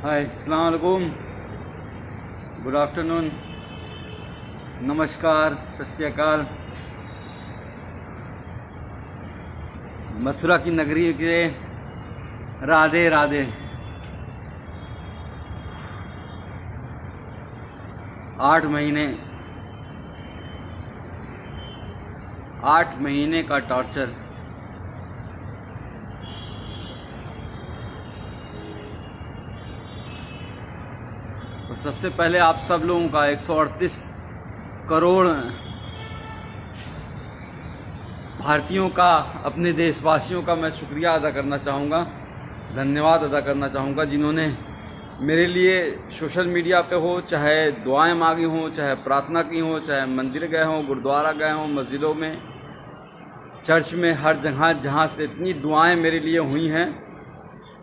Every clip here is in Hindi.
हाय, अस्सलाम वालेकुम, गुड आफ्टरनून, नमस्कार, सत श्री अकाल। मथुरा की नगरी के राधे राधे। 8 महीने का टॉर्चर। तो सबसे पहले आप सब लोगों का 138 करोड़ भारतीयों का, अपने देशवासियों का मैं शुक्रिया अदा करना चाहूँगा, धन्यवाद अदा करना चाहूँगा, जिन्होंने मेरे लिए सोशल मीडिया पे हो, चाहे दुआएं मांगी हों, चाहे प्रार्थना की हो, चाहे मंदिर गए हों, गुरुद्वारा गए हों, मस्जिदों में, चर्च में, हर जगह जहाँ से इतनी दुआएं मेरे लिए हुई हैं,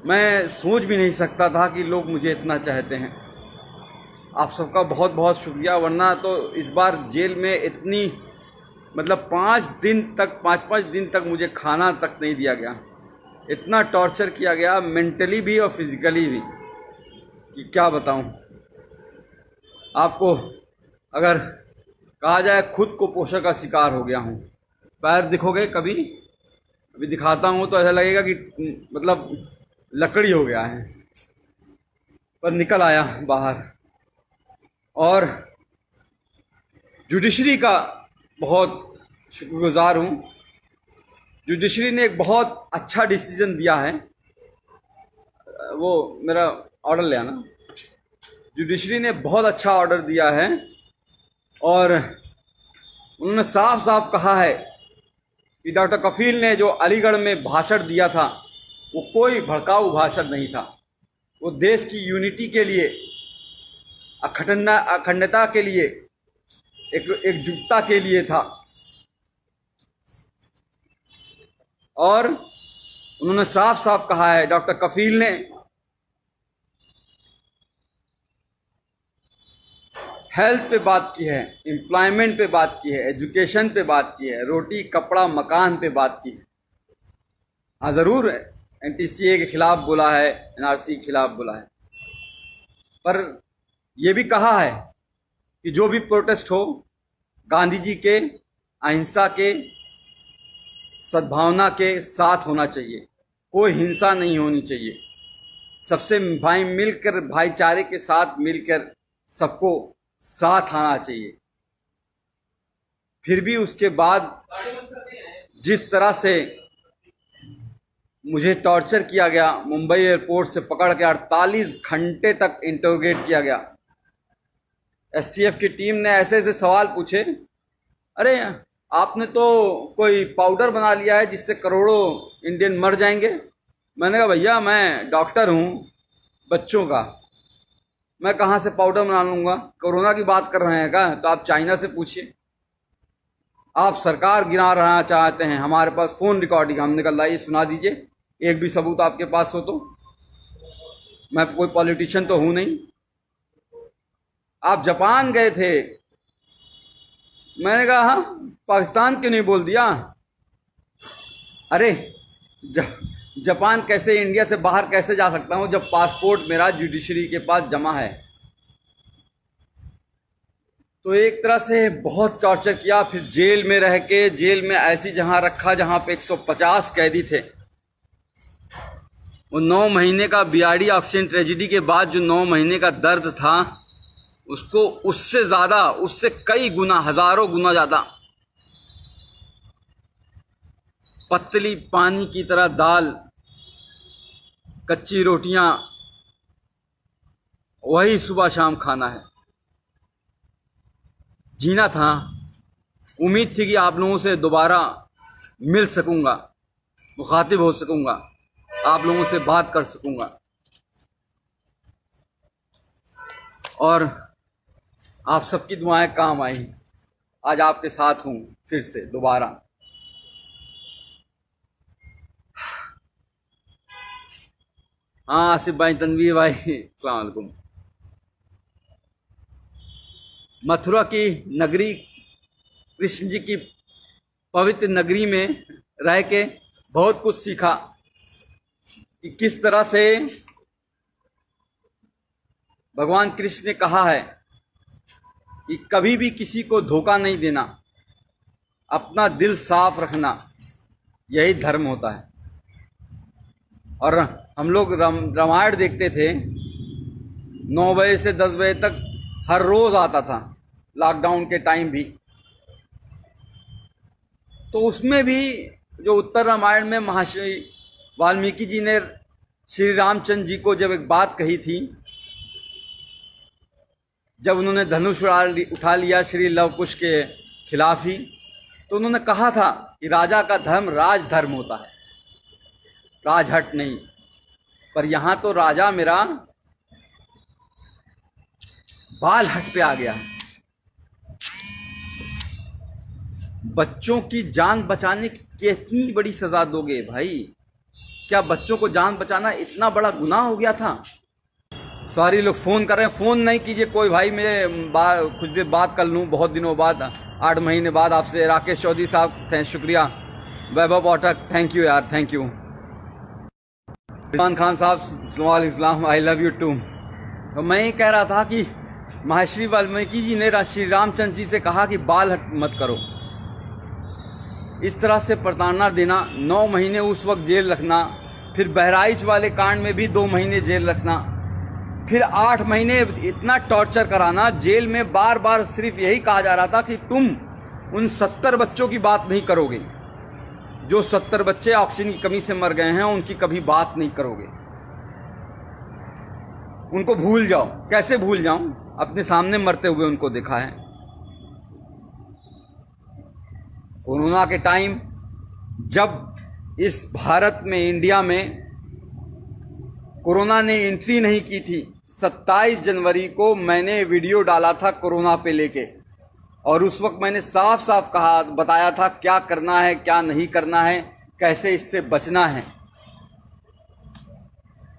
मैं सोच भी नहीं सकता था कि लोग मुझे इतना चाहते हैं। आप सबका बहुत बहुत शुक्रिया। वरना तो इस बार जेल में इतनी, मतलब 5 दिन तक मुझे खाना तक नहीं दिया गया। इतना टॉर्चर किया गया, मेंटली भी और फिजिकली भी, कि क्या बताऊं आपको। अगर कहा जाए, खुद को पोषण का शिकार हो गया हूं। पैर दिखोगे कभी, अभी दिखाता हूं तो ऐसा लगेगा कि मतलब लकड़ी हो गया है, पर निकल आया बाहर। और जुडिशरी का बहुत शुक्रगुजार हूँ। जुडिशरी ने एक बहुत अच्छा डिसीजन दिया है। वो मेरा ऑर्डर ले आना। जुडिशरी ने बहुत अच्छा ऑर्डर दिया है और उन्होंने साफ साफ कहा है कि डॉक्टर कफील ने जो अलीगढ़ में भाषण दिया था, वो कोई भड़काऊ भाषण नहीं था। वो देश की यूनिटी के लिए, अखंडता के लिए, एकजुटता के लिए था। और उन्होंने साफ साफ कहा है, डॉक्टर कफील ने, हेल्थ पे बात की है, एम्प्लॉयमेंट पे बात की है, एजुकेशन पे बात की है, रोटी कपड़ा मकान पे बात की है। हाँ, ज़रूर एनटीसीए के खिलाफ बोला है, एनआरसी के खिलाफ बोला है, पर यह भी कहा है कि जो भी प्रोटेस्ट हो, गांधी जी के अहिंसा के, सद्भावना के साथ होना चाहिए। कोई हिंसा नहीं होनी चाहिए। सबसे भाई मिलकर, भाईचारे के साथ मिलकर सबको साथ आना चाहिए। फिर भी उसके बाद जिस तरह से मुझे टॉर्चर किया गया, मुंबई एयरपोर्ट से पकड़ के 48 घंटे तक इंटरोगेट किया गया। एसटीएफ की टीम ने ऐसे ऐसे सवाल पूछे, अरे आपने तो कोई पाउडर बना लिया है जिससे करोड़ों इंडियन मर जाएंगे। मैंने कहा, भैया मैं डॉक्टर हूँ बच्चों का, मैं कहाँ से पाउडर बना लूँगा। कोरोना की बात कर रहे हैं क्या? तो आप चाइना से पूछिए। आप सरकार गिरा रहना चाहते हैं, हमारे पास फ़ोन रिकॉर्डिंग, हमने कहा लाइए सुना दीजिए, एक भी सबूत आपके पास हो तो। मैं कोई पॉलिटिशियन तो हूँ नहीं। आप जापान गए थे, मैंने कहा हाँ, पाकिस्तान क्यों नहीं बोल दिया? अरे जापान कैसे, इंडिया से बाहर कैसे जा सकता हूं जब पासपोर्ट मेरा जुडिशरी के पास जमा है। तो एक तरह से बहुत टॉर्चर किया। फिर जेल में रह के, जेल में ऐसी जहां रखा जहां पे 150 कैदी थे। वो 9 महीने का बीआरडी ऑक्सीजन ट्रेजिडी के बाद जो 9 महीने का दर्द था, उसको उससे ज्यादा, उससे कई गुना, हजारों गुना ज्यादा। पतली पानी की तरह दाल, कच्ची रोटियां, वही सुबह शाम खाना है। जीना था। उम्मीद थी कि आप लोगों से दोबारा मिल सकूंगा, मुखातिब हो सकूंगा, आप लोगों से बात कर सकूंगा, और आप सबकी दुआएं काम आई। आज आपके साथ हूं फिर से दोबारा। हाँ, आसिफ भाई, तनवीर भाई, अस्सलाम वालेकुम। मथुरा की नगरी, कृष्ण जी की पवित्र नगरी में रह के बहुत कुछ सीखा कि किस तरह से भगवान कृष्ण ने कहा है कि कभी भी किसी को धोखा नहीं देना, अपना दिल साफ रखना, यही धर्म होता है। और हम लोग रामायण देखते थे 9 बजे से 10 बजे तक, हर रोज आता था, लॉकडाउन के टाइम भी। तो उसमें भी जो उत्तर रामायण में महर्षि वाल्मीकि जी ने श्री रामचंद्र जी को जब एक बात कही थी, जब उन्होंने धनुष उठा लिया श्री लव कुश के खिलाफ ही, तो उन्होंने कहा था कि राजा का धर्म राजधर्म होता है, राजहट नहीं। पर यहां तो राजा मेरा बाल हट पे आ गया। बच्चों की जान बचाने की कितनी बड़ी सजा दोगे भाई? क्या बच्चों को जान बचाना इतना बड़ा गुनाह हो गया था? सारी लोग फोन कर रहे हैं, फोन नहीं कीजिए कोई भाई, मैं कुछ देर बात कर लूँ, बहुत दिनों बाद, 8 महीने बाद आपसे। राकेश चौधरी साहब शुक्रिया, वैभव पाठक थैंक यू यार, थैंक यू। इरफान खान साहब इस्लाम, आई लव यू टू। तो मैं ये कह रहा था कि महर्षि वाल्मीकि जी ने श्री रामचंद्र जी से कहा कि बाल हट मत करो। इस तरह से प्रताड़ना देना, 9 महीने उस वक्त जेल रखना, फिर बहराइच वाले कांड में भी 2 महीने जेल रखना, फिर 8 महीने इतना टॉर्चर कराना। जेल में बार बार सिर्फ यही कहा जा रहा था कि तुम उन 70 बच्चों की बात नहीं करोगे, जो 70 बच्चे ऑक्सीजन की कमी से मर गए हैं, उनकी कभी बात नहीं करोगे, उनको भूल जाओ। कैसे भूल जाऊं? अपने सामने मरते हुए उनको देखा है। कोरोना के टाइम जब इस भारत में, इंडिया में कोरोना ने एंट्री नहीं की थी, 27 जनवरी को मैंने वीडियो डाला था कोरोना पे लेके, और उस वक्त मैंने साफ साफ कहा, बताया था क्या करना है, क्या नहीं करना है, कैसे इससे बचना है।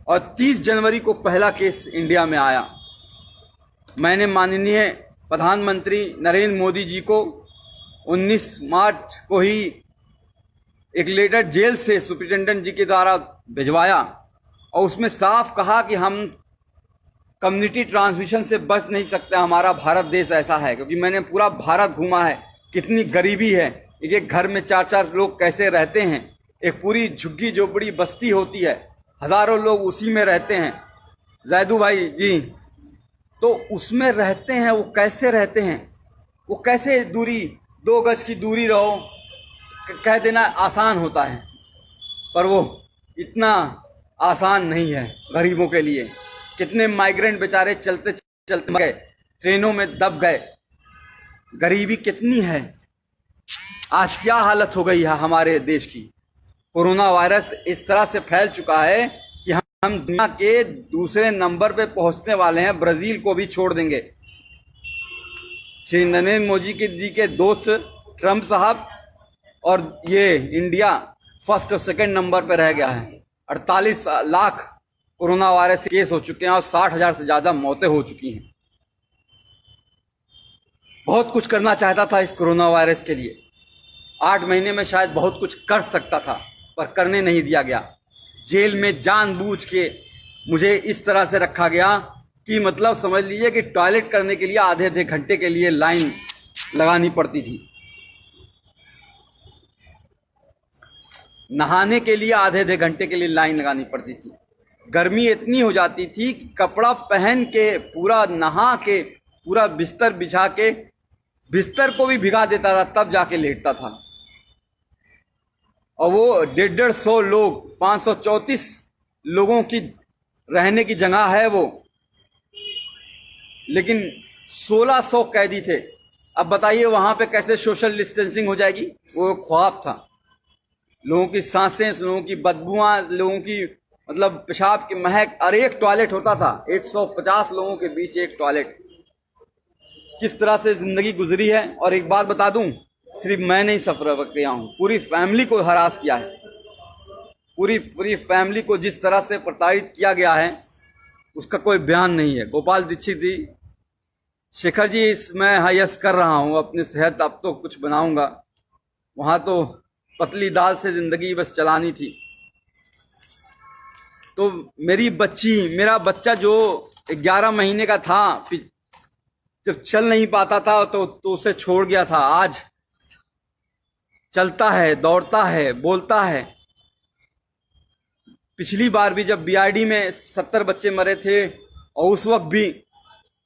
और 30 जनवरी को पहला केस इंडिया में आया। मैंने माननीय प्रधानमंत्री नरेंद्र मोदी जी को 19 मार्च को ही एक लेटर जेल से सुप्रिंटेंडेंट जी के द्वारा भिजवाया, और उसमें साफ कहा कि हम कम्युनिटी ट्रांसमिशन से बच नहीं सकते, हमारा भारत देश ऐसा है। क्योंकि मैंने पूरा भारत घूमा है, कितनी गरीबी है, एक एक घर में 4-4 लोग कैसे रहते हैं, एक पूरी झुग्गी झोपड़ी बस्ती होती है, हजारों लोग उसी में रहते हैं। जैदू भाई जी, तो उसमें रहते हैं, वो कैसे रहते हैं, वो कैसे दूरी, 2 गज की दूरी रहो, कह देना आसान होता है, पर वो इतना आसान नहीं है गरीबों के लिए। कितने माइग्रेंट बेचारे चलते चलते मर गए, ट्रेनों में दब गए। गरीबी कितनी है, आज क्या हालत हो गई है हमारे देश की। कोरोना वायरस इस तरह से फैल चुका है कि हम दुनिया के दूसरे नंबर पे पहुंचने वाले हैं, ब्राजील को भी छोड़ देंगे। श्री नरेंद्र मोदी जी के दोस्त ट्रंप साहब, और ये इंडिया फर्स्ट और सेकंड नंबर पे रह गया है। 48 लाख कोरोना वायरस केस हो चुके हैं और 60,000 से ज्यादा मौतें हो चुकी हैं। बहुत कुछ करना चाहता था इस कोरोना वायरस के लिए, 8 महीने में शायद बहुत कुछ कर सकता था, पर करने नहीं दिया गया। जेल में जानबूझ के मुझे इस तरह से रखा गया कि मतलब समझ लीजिए कि टॉयलेट करने के लिए आधे घंटे के लिए लाइन लगानी पड़ती थी, नहाने के लिए आधे घंटे के लिए लाइन लगानी पड़ती थी। गर्मी इतनी हो जाती थी कि कपड़ा पहन के, पूरा नहा के, पूरा बिस्तर बिछा के, बिस्तर को भी भिगा देता था, तब जाके लेटता था। और वो 150 लोग, 534 लोगों की रहने की जगह है वो, लेकिन 1600 कैदी थे। अब बताइए वहां पे कैसे सोशल डिस्टेंसिंग हो जाएगी? वो ख्वाब था। लोगों की सांसें, लोगों की बदबुआं, लोगों की मतलब पेशाब की महक, और एक टॉयलेट होता था, 150 लोगों के बीच एक टॉयलेट। किस तरह से जिंदगी गुजरी है। और एक बात बता दूं, सिर्फ मैं नहीं सफर किया हूं, पूरी फैमिली को हरास किया है। पूरी फैमिली को जिस तरह से प्रताड़ित किया गया है उसका कोई बयान नहीं है। गोपाल दीक्षित जी, शेखर जी, मैं यस कर रहा हूं अपनी सेहत, अब तो कुछ बनाऊंगा। वहां तो पतली दाल से जिंदगी बस चलानी थी। तो मेरा बच्चा जो 11 महीने का था, जब चल नहीं पाता था तो उसे छोड़ गया था। आज चलता है, दौड़ता है, बोलता है। पिछली बार भी जब बीआरडी में 70 बच्चे मरे थे और उस वक्त भी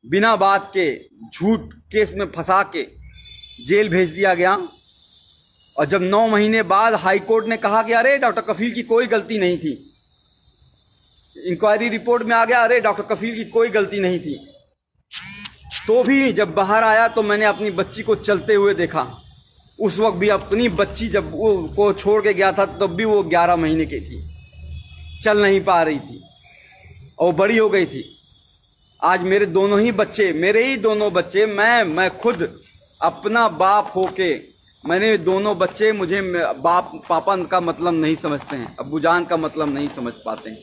बिना बात के झूठ केस में फंसा के जेल भेज दिया गया। और जब 9 महीने बाद हाई कोर्ट ने कहा कि अरे डॉक्टर कफील की कोई गलती नहीं थी, इंक्वायरी रिपोर्ट में आ गया अरे डॉक्टर कफील की कोई गलती नहीं थी, तो भी जब बाहर आया तो मैंने अपनी बच्ची को चलते हुए देखा। उस वक्त भी अपनी बच्ची जब वो को छोड़ के गया था तब भी वो 11 महीने की थी, चल नहीं पा रही थी और बड़ी हो गई थी। आज मेरे दोनों ही बच्चे, मेरे ही दोनों बच्चे, मैं खुद अपना बाप होके, मैंने दोनों बच्चे, मुझे बाप पापा का मतलब नहीं समझते हैं, अब्बूजान का मतलब नहीं समझ पाते हैं,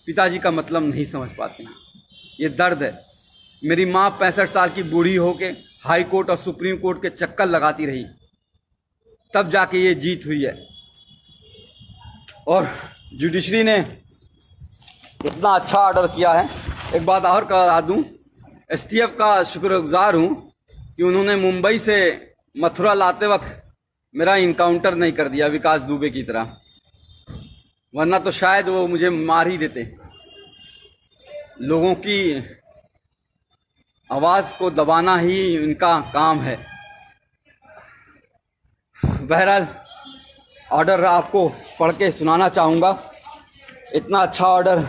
पिताजी का मतलब नहीं समझ पाते हैं। ये दर्द है। मेरी माँ 65 साल की बूढ़ी होके हाई कोर्ट और सुप्रीम कोर्ट के चक्कर लगाती रही, तब जाके ये जीत हुई है। और जुडिशरी ने इतना अच्छा ऑर्डर किया है। एक बात और करा दूं, एसटीएफ का शुक्रगुजार हूं कि उन्होंने मुंबई से मथुरा लाते वक्त मेरा इनकाउंटर नहीं कर दिया विकास दुबे की तरह, वरना तो शायद वो मुझे मार ही देते। लोगों की आवाज़ को दबाना ही इनका काम है। बहरहाल ऑर्डर आपको पढ़ के सुनाना चाहूँगा। इतना अच्छा ऑर्डर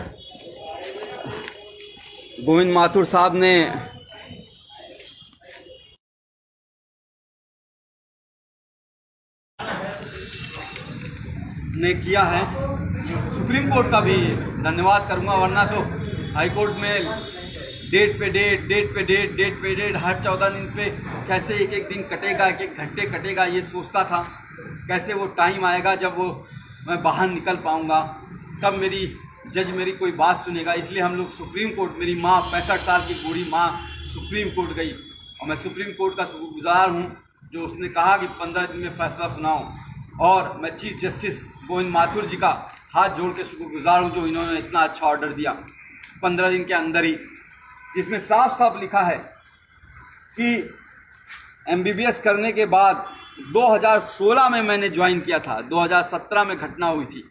गोविंद माथुर साहब ने किया है। सुप्रीम कोर्ट का भी धन्यवाद करूंगा, वरना तो हाई कोर्ट में डेट पे डेट हर 14 दिन पे कैसे एक एक दिन कटेगा, एक एक घंटे कटेगा, ये सोचता था कैसे वो टाइम आएगा जब वो मैं बाहर निकल पाऊंगा, तब मेरी जज मेरी कोई बात सुनेगा। इसलिए हम लोग सुप्रीम कोर्ट, मेरी माँ 65 साल की बूढ़ी माँ सुप्रीम कोर्ट गई और मैं सुप्रीम कोर्ट का शुक्रगुजार हूँ जो उसने कहा कि 15 दिन में फैसला सुनाओ। और मैं चीफ जस्टिस गोविंद माथुर जी का हाथ जोड़ के शुक्रगुजार हूँ जो इन्होंने इतना अच्छा ऑर्डर दिया 15 दिन के अंदर ही, जिसमें साफ साफ लिखा है कि एमबीबीएस करने के बाद 2016 में मैंने ज्वाइन किया था, 2017 में घटना हुई थी।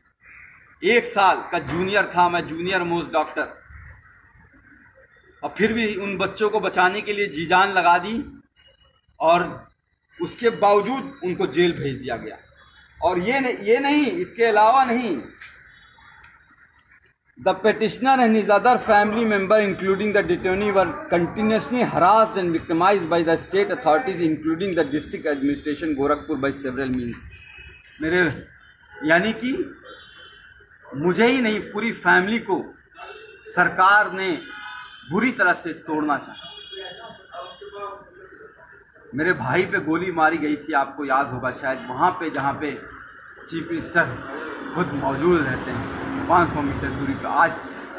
1 साल का जूनियर था मैं, जूनियर मोस्ट डॉक्टर, और फिर भी उन बच्चों को बचाने के लिए जी जान लगा दी और उसके बावजूद उनको जेल भेज दिया गया। और ये नहीं, इसके अलावा नहीं, the petitioner and his other family member including the detainee were continuously harassed and victimized by the state authorities including the district administration Gorakhpur by several means। मेरे यानी कि मुझे ही नहीं, पूरी फैमिली को सरकार ने बुरी तरह से तोड़ना चाहा। मेरे भाई पे गोली मारी गई थी, आपको याद होगा शायद, वहाँ पे जहाँ पे चीफ मिनिस्टर खुद मौजूद रहते हैं 500 मीटर दूरी पर। आज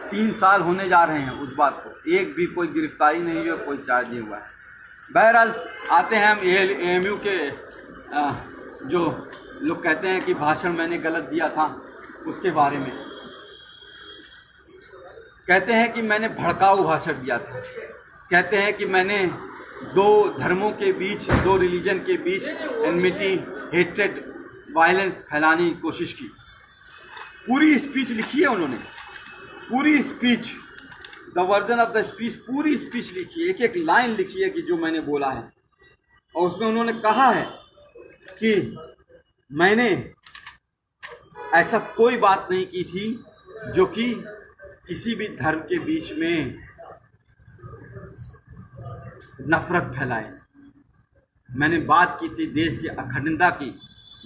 3 साल होने जा रहे हैं उस बात को, एक भी कोई गिरफ्तारी नहीं हुई और कोई चार्ज नहीं हुआ है। बहरहाल आते हैं हम एएमयू के जो लोग कहते हैं कि भाषण मैंने गलत दिया था उसके बारे में। कहते हैं कि मैंने भड़काऊ भाषण दिया था, कहते हैं कि मैंने 2 धर्मों के बीच, 2 रिलीजन के बीच एनमिटी, हेट्रेड, वायलेंस फैलाने की कोशिश की। पूरी स्पीच लिखी है उन्होंने, पूरी speech, the version of the speech, पूरी स्पीच लिखी है, एक एक लाइन लिखी है कि जो मैंने बोला है। और उसमें उन्होंने कहा है कि मैंने ऐसा कोई बात नहीं की थी जो कि किसी भी धर्म के बीच में नफरत फैलाए। मैंने बात की थी देश की अखंडता की,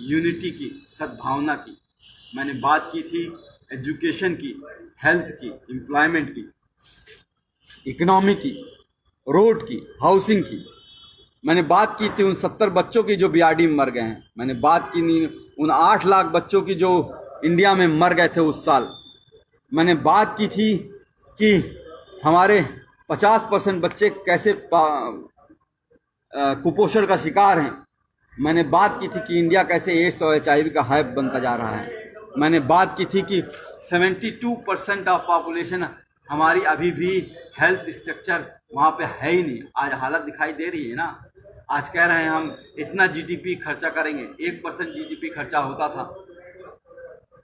यूनिटी की, सद्भावना की। मैंने बात की थी एजुकेशन की, हेल्थ की, एम्प्लॉयमेंट की, इकोनॉमी की, रोड की, हाउसिंग की। मैंने बात की थी उन 70 बच्चों की जो बीआरडी में मर गए हैं। मैंने बात की नहीं उन 8 लाख बच्चों की जो इंडिया में मर गए थे उस साल। मैंने बात की थी कि हमारे 50% बच्चे कैसे कुपोषण का शिकार हैं। मैंने बात की थी कि इंडिया कैसे एड्स और HIV का हब बनता जा रहा है। मैंने बात की थी कि 72% ऑफ पॉपुलेशन हमारी अभी भी हेल्थ स्ट्रक्चर वहाँ पे है ही नहीं। आज हालत दिखाई दे रही है ना। आज कह रहे हैं हम इतना जीडीपी खर्चा करेंगे, 1% जीडीपी खर्चा होता था।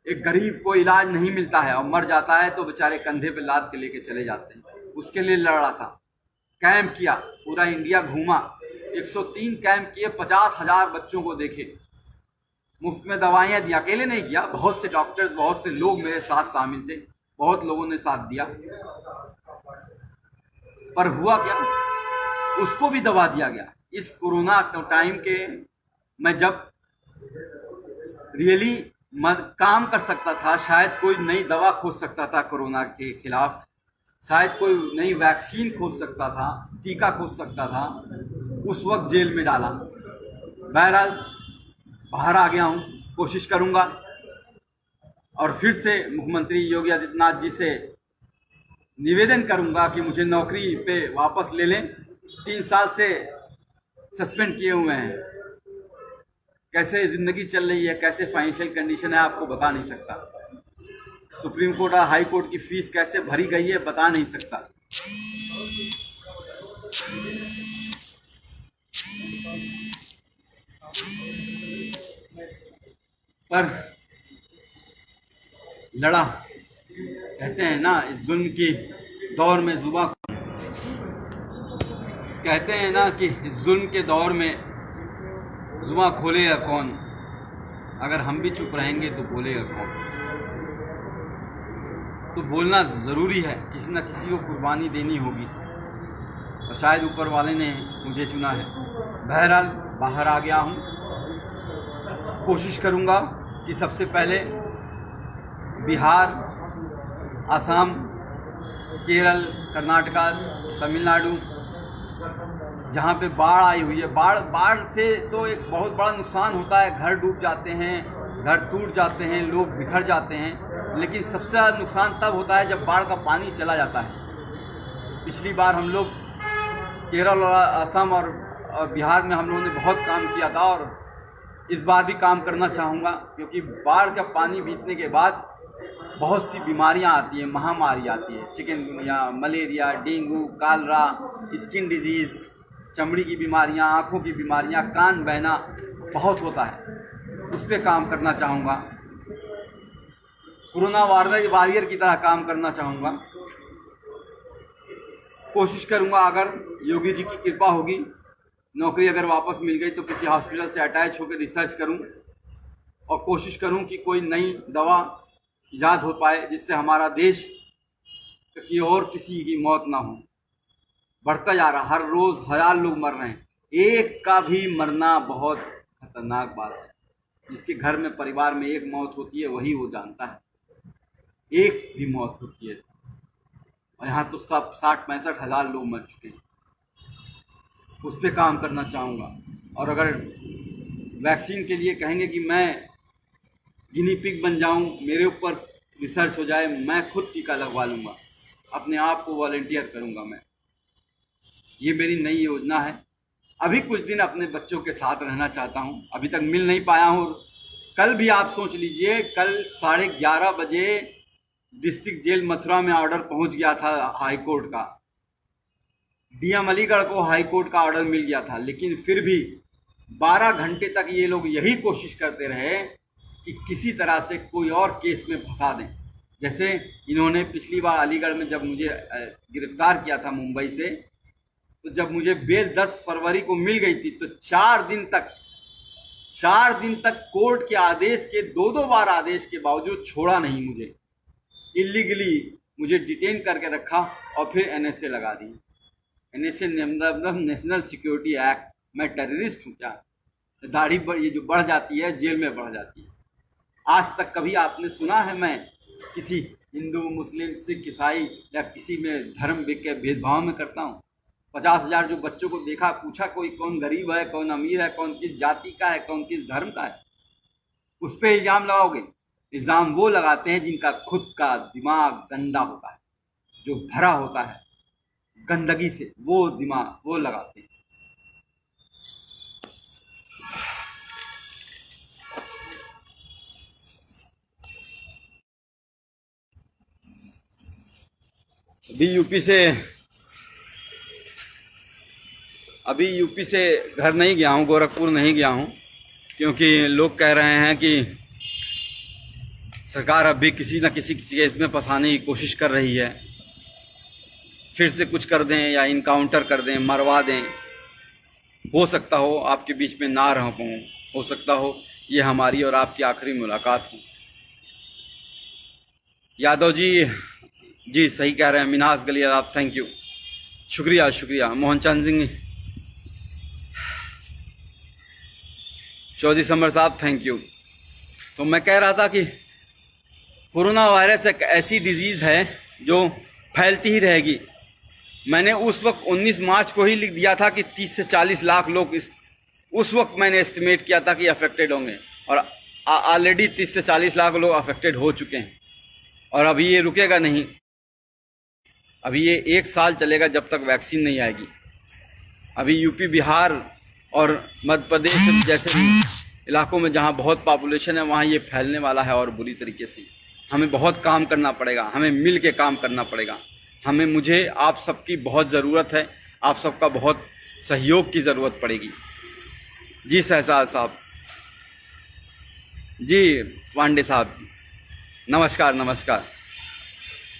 एक गरीब को इलाज नहीं मिलता है और मर जाता है तो बेचारे कंधे पे लाद के लेके चले जाते हैं। उसके लिए लड़ा था, कैंप किया, पूरा इंडिया घूमा, 103 कैंप किए, 50,000 बच्चों को देखे, मुफ्त में दवाइयाँ दी। अकेले नहीं किया, बहुत से डॉक्टर्स, बहुत से लोग मेरे साथ शामिल थे, बहुत लोगों ने साथ दिया। पर हुआ क्या, उसको भी दबा दिया गया। इस कोरोना टाइम के मैं जब रियली काम कर सकता था, शायद कोई नई दवा खोज सकता था कोरोना के खिलाफ, शायद कोई नई वैक्सीन खोज सकता था, टीका खोज सकता था, उस वक्त जेल में डाला। बहरहाल बाहर आ गया हूँ, कोशिश करूँगा और फिर से मुख्यमंत्री योगी आदित्यनाथ जी से निवेदन करूँगा कि मुझे नौकरी पे वापस ले लें। 3 साल से सस्पेंड किए हुए हैं। कैसे ज़िंदगी चल रही है, कैसे फाइनेंशियल कंडीशन है, आपको बता नहीं सकता। सुप्रीम कोर्ट और हाई कोर्ट की फीस कैसे भरी गई है, बता नहीं सकता। पर लड़ा, कहते हैं ना इस जुल्म की दौर में जुबां, कहते हैं ना कि इस जुल्म के दौर में जुबां खोलेगा कौन। अगर हम भी चुप रहेंगे तो बोलेगा कौन। तो बोलना ज़रूरी है, किसी न किसी को कुर्बानी देनी होगी और शायद ऊपर वाले ने मुझे चुना है। बहरहाल बाहर आ गया हूँ, कोशिश करूँगा कि सबसे पहले बिहार, असम, केरल, कर्नाटका, तमिलनाडु, जहाँ पे बाढ़ आई हुई है, बाढ़ से तो एक बहुत बड़ा नुकसान होता है। घर डूब जाते हैं, घर टूट जाते हैं, लोग बिखर जाते हैं। लेकिन सबसे ज़्यादा नुकसान तब होता है जब बाढ़ का पानी चला जाता है। पिछली बार हम लोग केरल और असम और बिहार में हम लोगों ने बहुत काम किया था और इस बार भी काम करना चाहूँगा, क्योंकि बाढ़ का पानी बीतने के बाद बहुत सी बीमारियां आती हैं, महामारी आती है। Chikungunya, malaria, dengue, Kalra, skin disease, चमड़ी की बीमारियां, आँखों की बीमारियां, कान बहना बहुत होता है। उस पर काम करना चाहूँगा। कोरोना वॉरियर की तरह काम करना चाहूँगा। कोशिश करूँगा, अगर योगी जी की कृपा होगी, नौकरी अगर वापस मिल गई तो किसी हॉस्पिटल से अटैच होकर रिसर्च करूँ और कोशिश करूँ कि कोई नई दवा ईजाद हो पाए जिससे हमारा देश की और किसी की मौत ना हो। बढ़ता जा रहा, हर रोज 1000 लोग मर रहे हैं। एक का भी मरना बहुत खतरनाक बात है। जिसके घर में, परिवार में एक मौत होती है वही वो जानता है, एक भी मौत होती है। और यहाँ तो सब 60-65 हज़ार लोग मर चुके हैं। उस पर काम करना चाहूँगा। और अगर वैक्सीन के लिए कहेंगे कि मैं गिनी पिग बन जाऊं, मेरे ऊपर रिसर्च हो जाए, मैं खुद टीका लगवा लूँगा, अपने आप को वॉलंटियर करूँगा मैं। ये मेरी नई योजना है। अभी कुछ दिन अपने बच्चों के साथ रहना चाहता हूँ, अभी तक मिल नहीं पाया हूँ। कल भी आप सोच लीजिए, कल 11:30 बजे डिस्ट्रिक्ट जेल मथुरा में ऑर्डर पहुँच गया था हाई कोर्ट का। डीएम अलीगढ़ को हाई कोर्ट का ऑर्डर मिल गया था, लेकिन फिर भी 12 घंटे तक ये लोग यही कोशिश करते रहे कि किसी तरह से कोई और केस में फंसा दें। जैसे इन्होंने पिछली बार अलीगढ़ में जब मुझे गिरफ्तार किया था मुंबई से, तो जब मुझे बेल 10 फरवरी को मिल गई थी तो 4 दिन तक कोर्ट के आदेश के 2-2 बार आदेश के बावजूद छोड़ा नहीं मुझे। इलीगली मुझे डिटेन करके रखा और फिर एनएसए लगा दी। एनएसए मतलब नेशनल सिक्योरिटी एक्ट। मैं टेररिस्ट हूँ क्या? दाढ़ी ये जो बढ़ जाती है, जेल में बढ़ जाती है। आज तक कभी आपने सुना है मैं किसी हिंदू, मुस्लिम, सिख, ईसाई या किसी में धर्म के भेदभाव में करता हूँ? 50,000 जो बच्चों को देखा, पूछा कोई कौन गरीब है, कौन अमीर है, कौन किस जाति का है, कौन किस धर्म का है? उस पर इल्ज़ाम लगाओगे? इल्ज़ाम वो लगाते हैं जिनका खुद का दिमाग गंदा होता है, जो भरा होता है गंदगी से, वो दिमाग वो लगाते हैं। अभी यूपी से घर नहीं गया हूँ, गोरखपुर नहीं गया हूँ, क्योंकि लोग कह रहे हैं कि सरकार अब भी किसी न किसी केस में फंसाने की कोशिश कर रही है। फिर से कुछ कर दें या इनकाउंटर कर दें, मरवा दें। हो सकता हो आपके बीच में ना रह पाऊँ, हो सकता हो ये हमारी और आपकी आखिरी मुलाकात हो। यादव जी सही कह रहे हैं। मिनास गलियार आप, थैंक यू, शुक्रिया। मोहन चंद सिंह चौधरी समर साहब, थैंक यू। तो मैं कह रहा था कि कोरोना वायरस एक ऐसी डिजीज़ है जो फैलती ही रहेगी। मैंने उस वक्त 19 मार्च को ही लिख दिया था कि 30 से 40 लाख लोग उस वक्त मैंने एस्टिमेट किया था कि अफेक्टेड होंगे, और ऑलरेडी 30 से 40 लाख लोग अफेक्टेड हो चुके हैं। और अभी ये रुकेगा नहीं, अभी ये 1 साल चलेगा जब तक वैक्सीन नहीं आएगी। अभी यूपी, बिहार और मध्य प्रदेश जैसे इलाकों में जहाँ बहुत पॉपुलेशन है वहाँ ये फैलने वाला है, और बुरी तरीके से। हमें बहुत काम करना पड़ेगा, हमें मिल के काम करना पड़ेगा। मुझे आप सबकी बहुत ज़रूरत है, आप सबका बहुत सहयोग की ज़रूरत पड़ेगी। जी सहसाल साहब, जी पांडे साहब, नमस्कार।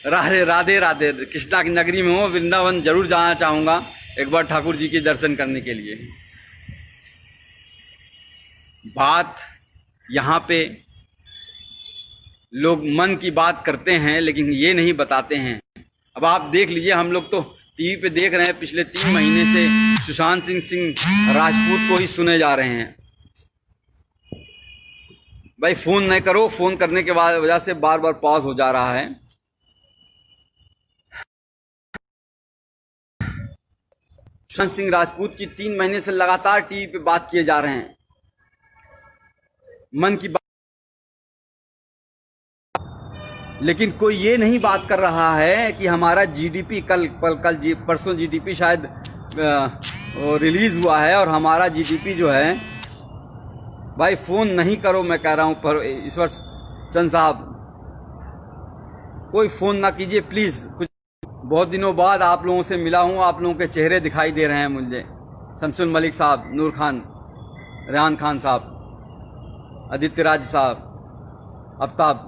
राधे। कृष्णा की नगरी में हूँ, वृंदावन जरूर जाना चाहूँगा एक बार ठाकुर जी के दर्शन करने के लिए। बात यहाँ पे लोग मन की बात करते हैं लेकिन ये नहीं बताते हैं। अब आप देख लीजिए, हम लोग तो टीवी पे देख रहे हैं, पिछले 3 महीने से सुशांत सिंह राजपूत को ही सुने जा रहे हैं। भाई फोन नहीं करो, फोन करने के बाद वजह से बार बार पॉज हो जा रहा है। सुशांत सिंह राजपूत की 3 महीने से लगातार टीवी पे बात किए जा रहे हैं, मन की बात, लेकिन कोई ये नहीं बात कर रहा है कि हमारा जीडीपी परसों जीडीपी शायद रिलीज हुआ है, और हमारा जीडीपी जो है, भाई फोन नहीं करो, मैं कह रहा हूं। पर ईश्वर चंद साहब, कोई फोन ना कीजिए प्लीज। कुछ बहुत दिनों बाद आप लोगों से मिला हूं, आप लोगों के चेहरे दिखाई दे रहे हैं मुझे। शमसुल मलिक साहब, नूर खान, रेहान खान साहब, आदित्य राज साहब, आफ्ताब,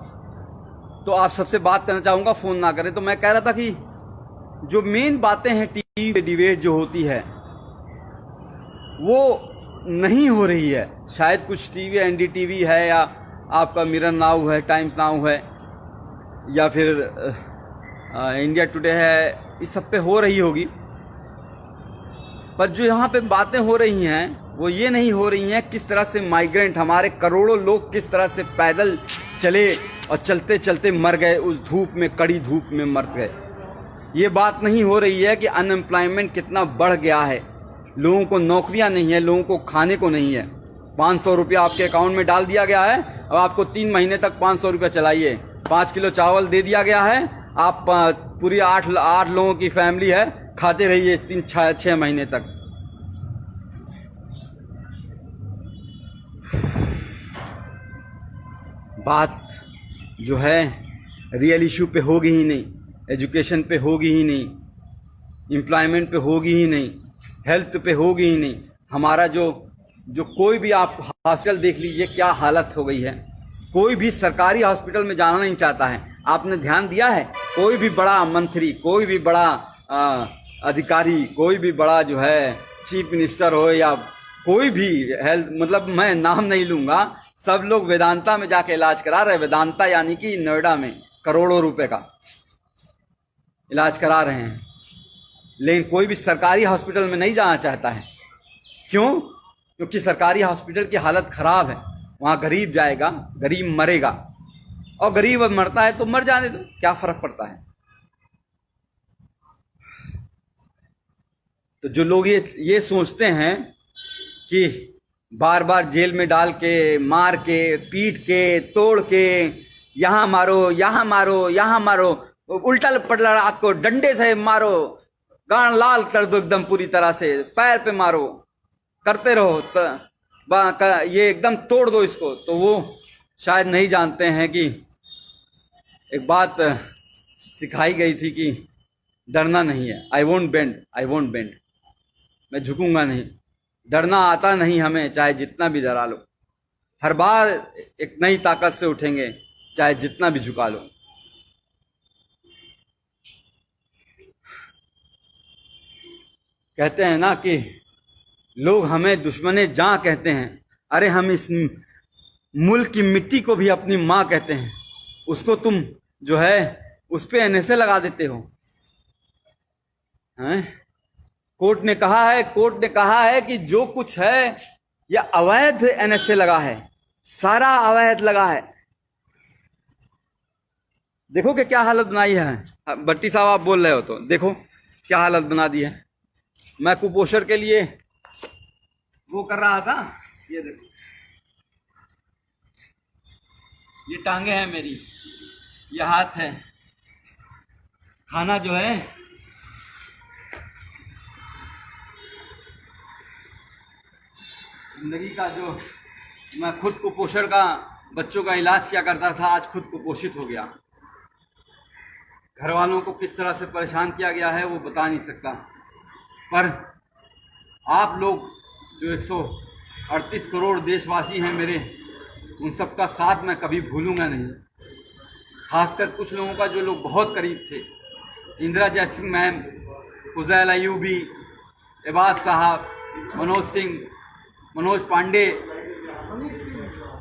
तो आप सबसे बात करना चाहूँगा, फ़ोन ना करें। तो मैं कह रहा था कि जो मेन बातें हैं टीवी पे डिबेट जो होती है वो नहीं हो रही है। शायद कुछ टीवी, एनडीटीवी है, या आपका मिरर नाउ है, टाइम्स नाउ है, या फिर इंडिया टुडे है, इस सब पे हो रही होगी। पर जो यहाँ पे बातें हो रही हैं वो ये नहीं हो रही हैं किस तरह से माइग्रेंट, हमारे करोड़ों लोग किस तरह से पैदल चले और चलते चलते मर गए, उस धूप में, कड़ी धूप में मर गए। ये बात नहीं हो रही है कि अनएम्प्लॉयमेंट कितना बढ़ गया है, लोगों को नौकरियां नहीं है, लोगों को खाने को नहीं है। 500 रुपया आपके अकाउंट में डाल दिया गया है, अब आपको 3 महीने तक 500 रुपया चलाइए। 5 किलो चावल दे दिया गया है, आप पूरी 8 लोगों की फैमिली है, खाते रहिए 3-6 महीने तक। बात जो है रियल इशू पे होगी ही नहीं, एजुकेशन पे होगी ही नहीं, एम्प्लॉयमेंट पे होगी ही नहीं, हेल्थ पे होगी ही नहीं। हमारा जो कोई भी आप हॉस्पिटल देख लीजिए क्या हालत हो गई है। कोई भी सरकारी हॉस्पिटल में जाना नहीं चाहता है। आपने ध्यान दिया है, कोई भी बड़ा मंत्री, कोई भी बड़ा अधिकारी, कोई भी बड़ा जो है चीफ मिनिस्टर हो या कोई भी हेल्थ, मतलब मैं नाम नहीं लूंगा, सब लोग वेदांता में जाके इलाज करा रहे हैं। वेदांता यानी कि नोएडा में करोड़ों रुपए का इलाज करा रहे हैं, लेकिन कोई भी सरकारी हॉस्पिटल में नहीं जाना चाहता है। क्यों? क्योंकि सरकारी हॉस्पिटल की हालत खराब है। वहाँ गरीब जाएगा, गरीब मरेगा, और गरीब मरता है तो मर जाने दो, क्या फर्क पड़ता है। तो जो लोग ये सोचते हैं कि बार बार जेल में डाल के, मार के, पीट के, तोड़ के, यहाँ मारो, यहाँ मारो, यहाँ मारो, उल्टा पटला रात को डंडे से मारो, गान लाल कर दो एकदम पूरी तरह से, पैर पे मारो, करते रहो तो ये एकदम तोड़ दो इसको, तो वो शायद नहीं जानते हैं कि एक बात सिखाई गई थी कि डरना नहीं है। आई वोंट बेंड, मैं झुकूंगा नहीं। डरना आता नहीं हमें, चाहे जितना भी डरा लो। हर बार एक नई ताकत से उठेंगे, चाहे जितना भी झुका लो। कहते हैं ना कि लोग हमें दुश्मने जान कहते हैं। अरे हम इस मुल्क की मिट्टी को भी अपनी माँ कहते हैं। उसको तुम जो है उस पे एनएसए लगा देते हो हैं? कोर्ट ने कहा है कि जो कुछ है यह अवैध एनएसए लगा है, सारा अवैध लगा है। देखो कि क्या हालत बनाई है। भट्टी साहब आप बोल रहे हो तो देखो क्या हालत बना दी है। मैं कुपोषण के लिए वो कर रहा था, ये देखो, ये टांगे हैं मेरी, ये हाथ है। खाना जो है जिंदगी का, जो मैं खुद कुपोषण का बच्चों का इलाज किया करता था, आज खुद कुपोषित हो गया। घर वालों को किस तरह से परेशान किया गया है वो बता नहीं सकता। पर आप लोग जो 138 करोड़ देशवासी हैं मेरे, उन सब का साथ मैं कभी भूलूंगा नहीं। खासकर कुछ लोगों का जो लोग बहुत करीब थे, इंदिरा जयसिंह मैम, फुज़ैल अयूबी, इबाद साहब, मनोज पांडे,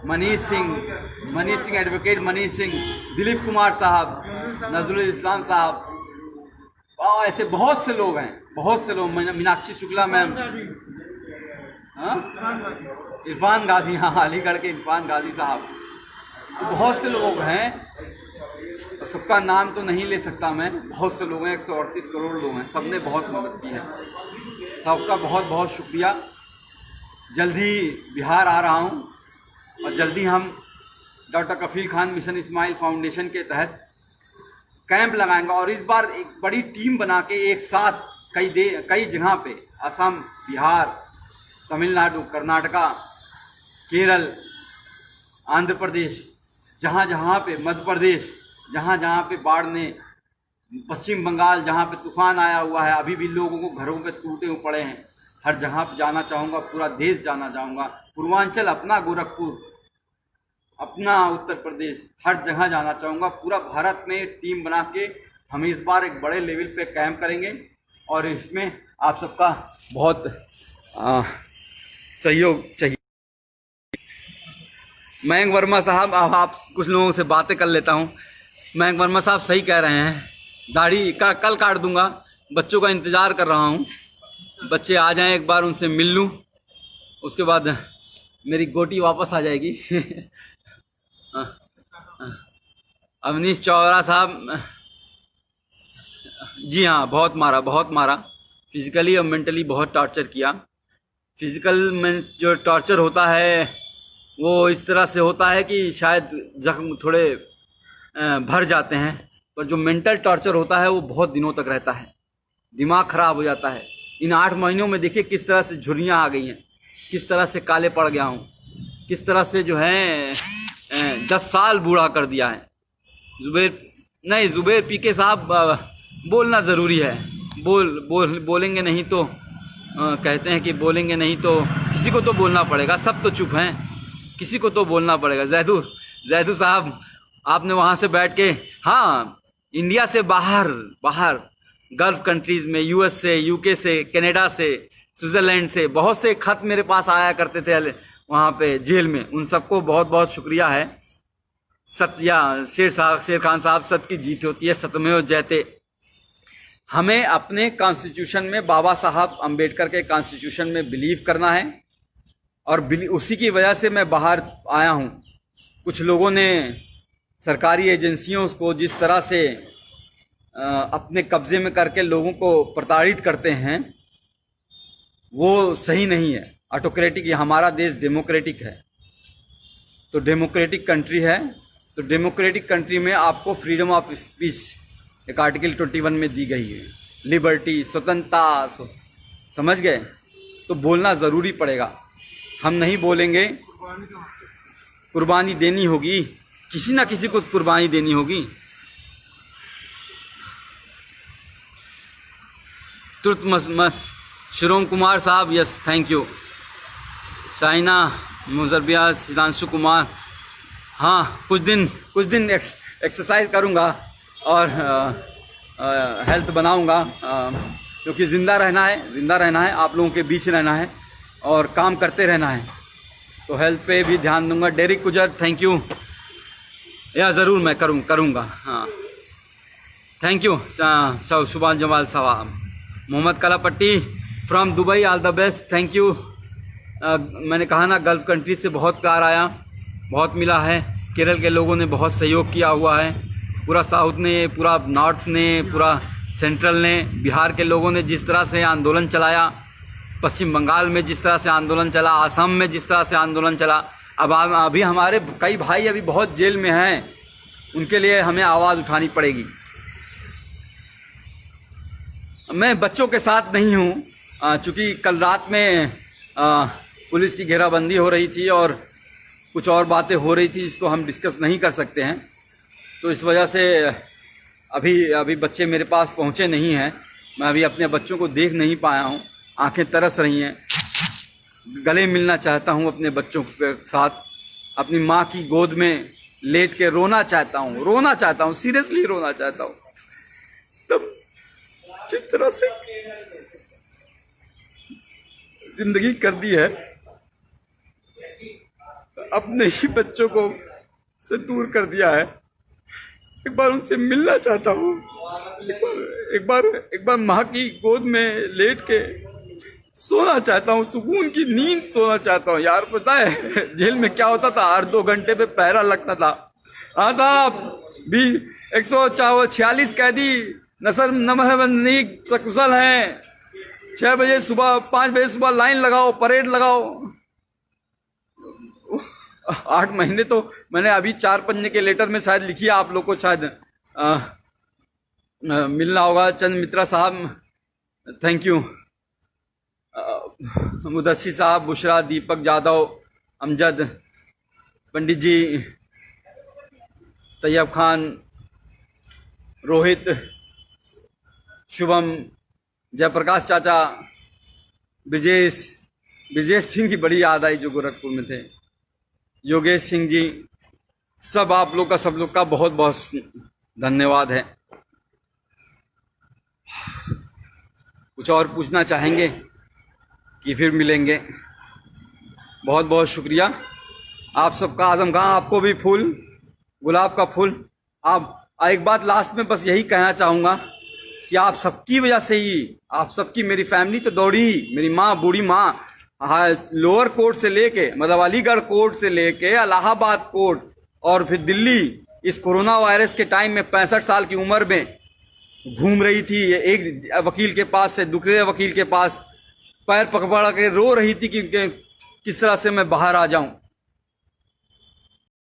मनीष सिंह, एडवोकेट मनीष सिंह, दिलीप कुमार साहब, नजरुल इस्लाम साहब, और ऐसे बहुत से लोग हैं, बहुत से लोग। मीनाक्षी शुक्ला मैम, इरफान गाजी, हाँ अलीगढ़ के इरफान गाजी साहब, तो बहुत से लोग हैं। तो सबका नाम तो नहीं ले सकता मैं, बहुत से लोग हैं, 138 करोड़ लोग हैं, सबने बहुत मदद की है। सबका बहुत बहुत शुक्रिया। जल्दी बिहार आ रहा हूँ और जल्दी हम डॉक्टर कफील खान मिशन इस्माइल फाउंडेशन के तहत कैंप लगाएंगे। और इस बार एक बड़ी टीम बना के एक साथ कई जगह पे, असम, बिहार, तमिलनाडु, कर्नाटका, केरल, आंध्र प्रदेश, जहाँ पे, मध्य प्रदेश, जहाँ पे बाढ़ ने, पश्चिम बंगाल जहाँ पे तूफान आया हुआ है, अभी भी लोगों को घरों पे टूटे हुए पड़े हैं, हर जगह पे जाना चाहूँगा, पूरा देश जाना चाहूँगा। पूर्वांचल अपना, गोरखपुर अपना, उत्तर प्रदेश, हर जगह जाना चाहूँगा। पूरा भारत में टीम बना के हम इस बार एक बड़े लेवल पे कैंप करेंगे और इसमें आप सबका बहुत सहयोग चाहिए। मयंक वर्मा साहब, अब आप कुछ लोगों से बातें कर लेता हूँ। मयंक वर्मा साहब सही कह रहे हैं, दाढ़ी कल काट दूंगा। बच्चों का इंतज़ार कर रहा हूँ, बच्चे आ जाएं, एक बार उनसे मिल लूँ, उसके बाद मेरी गोटी वापस आ जाएगी। अवनीश चौरा साहब, जी हाँ, बहुत मारा, फिजिकली और मेंटली बहुत टॉर्चर किया। फिजिकल में जो टॉर्चर होता है वो इस तरह से होता है कि शायद जख्म थोड़े भर जाते हैं, पर जो मेंटल टॉर्चर होता है वो बहुत दिनों तक रहता है, दिमाग खराब हो जाता है। इन 8 महीनों में देखिए किस तरह से झुर्रियाँ आ गई हैं, किस तरह से काले पड़ गया हूँ, किस तरह से जो है 10 साल बूढ़ा कर दिया है। जुबैर पीके साहब, बोलना ज़रूरी है। बोलेंगे नहीं तो कहते हैं कि बोलेंगे नहीं तो किसी को तो बोलना पड़ेगा, सब तो चुप हैं, किसी को तो बोलना पड़ेगा। जैदू साहब, आपने वहाँ से बैठ के, हाँ, इंडिया से बाहर गल्फ कंट्रीज़ में, यूएस से, यूके से, कनाडा से, स्विट्ज़रलैंड से बहुत से खत मेरे पास आया करते थे वहाँ पे जेल में। उन सबको बहुत बहुत शुक्रिया है। शेर खान साहब, सत्य की जीत होती है, सत्यमेव जयते। हमें अपने कॉन्स्टिट्यूशन में, बाबा साहब अम्बेडकर के कॉन्स्टिट्यूशन में बिलीव करना है और उसी की वजह से मैं बाहर आया हूँ। कुछ लोगों ने सरकारी एजेंसियों को जिस तरह से अपने कब्जे में करके लोगों को प्रताड़ित करते हैं वो सही नहीं है। ऑटोक्रेटिक, हमारा देश डेमोक्रेटिक है, तो डेमोक्रेटिक कंट्री है, तो डेमोक्रेटिक कंट्री में आपको फ्रीडम ऑफ स्पीच एक आर्टिकल 21 में दी गई है, लिबर्टी, स्वतंत्रता, समझ गए? तो बोलना ज़रूरी पड़ेगा। हम नहीं बोलेंगे, कुर्बानी देनी होगी, किसी ना किसी को कुर्बानी देनी होगी। तुर्तमस शिरोम कुमार साहब, यस थैंक यू। शाइना मुजरबिया, सिद्धांशु कुमार, हाँ कुछ दिन एक्सरसाइज करूँगा और हेल्थ बनाऊँगा, क्योंकि ज़िंदा रहना है, आप लोगों के बीच रहना है और काम करते रहना है, तो हेल्थ पे भी ध्यान दूंगा। डेरिक गुजर, थैंक यू। या ज़रूर मैं करूँगा, हाँ थैंक यू। सुभान जमाल साहब, Mohammad Kalapatti from Dubai, all the best, thank you. मैंने कहा ना, गल्फ़ कंट्री से बहुत प्यार आया, बहुत मिला है। केरल के लोगों ने बहुत सहयोग किया हुआ है, पूरा साउथ ने, पूरा नॉर्थ ने, पूरा सेंट्रल ने, बिहार के लोगों ने जिस तरह से आंदोलन चलाया, पश्चिम बंगाल में जिस तरह से आंदोलन चला, आसाम में जिस तरह से आंदोलन चला, अब अभी हमारे कई भाई अभी बहुत जेल में हैं, उनके लिए हमें आवाज़ उठानी पड़ेगी। मैं बच्चों के साथ नहीं हूँ, चूँकि कल रात में पुलिस की घेराबंदी हो रही थी और कुछ और बातें हो रही थी जिसको हम डिस्कस नहीं कर सकते हैं, तो इस वजह से अभी बच्चे मेरे पास पहुँचे नहीं हैं। मैं अभी अपने बच्चों को देख नहीं पाया हूँ, आंखें तरस रही हैं, गले मिलना चाहता हूँ अपने बच्चों के साथ, अपनी माँ की गोद में लेट के रोना चाहता हूँ, सीरियसली रोना चाहता हूँ। तब जिस तरह से जिंदगी कर दी है, अपने ही बच्चों को से दूर कर दिया है, एक बार उनसे मिलना चाहता हूँ, एक बार माँ की गोद में लेट के सोना चाहता हूँ, सुकून की नींद सोना चाहता हूँ। यार पता है जेल में क्या होता था, हर 2 घंटे पे पहरा लगता था। हाँ साहब, भी 146 कैदी नसर नमहबंदी सकुशल हैं, 6 बजे सुबह, 5 बजे सुबह लाइन लगाओ, परेड लगाओ। 8 महीने तो मैंने अभी 4 पन्ने के लेटर में शायद लिखी है, आप लोग को शायद मिलना होगा। चंद मित्रा साहब, थैंक यू। मुदस्सी साहब, बुशरा, दीपक यादव, अमजद, पंडित जी, तैयब खान, रोहित, शुभम, जयप्रकाश चाचा, ब्रिजेश सिंह की बड़ी याद आई जो गोरखपुर में थे, योगेश सिंह जी, सब आप लोग का बहुत बहुत धन्यवाद है। कुछ और पूछना चाहेंगे कि फिर मिलेंगे? बहुत बहुत शुक्रिया आप सबका। आजम खां, आपको भी फूल, गुलाब का फूल। आप एक बात लास्ट में बस यही कहना चाहूँगा कि आप सबकी वजह से ही, आप सबकी, मेरी फैमिली तो दौड़ी ही, मेरी माँ, बूढ़ी माँ, लोअर कोर्ट से लेके, मतलब अलीगढ़ कोर्ट से लेके इलाहाबाद कोर्ट और फिर दिल्ली, इस कोरोना वायरस के टाइम में 65 साल की उम्र में घूम रही थी, एक वकील के पास से दूसरे वकील के पास, पैर पकड़ के रो रही थी कि किस तरह से मैं बाहर आ जाऊं।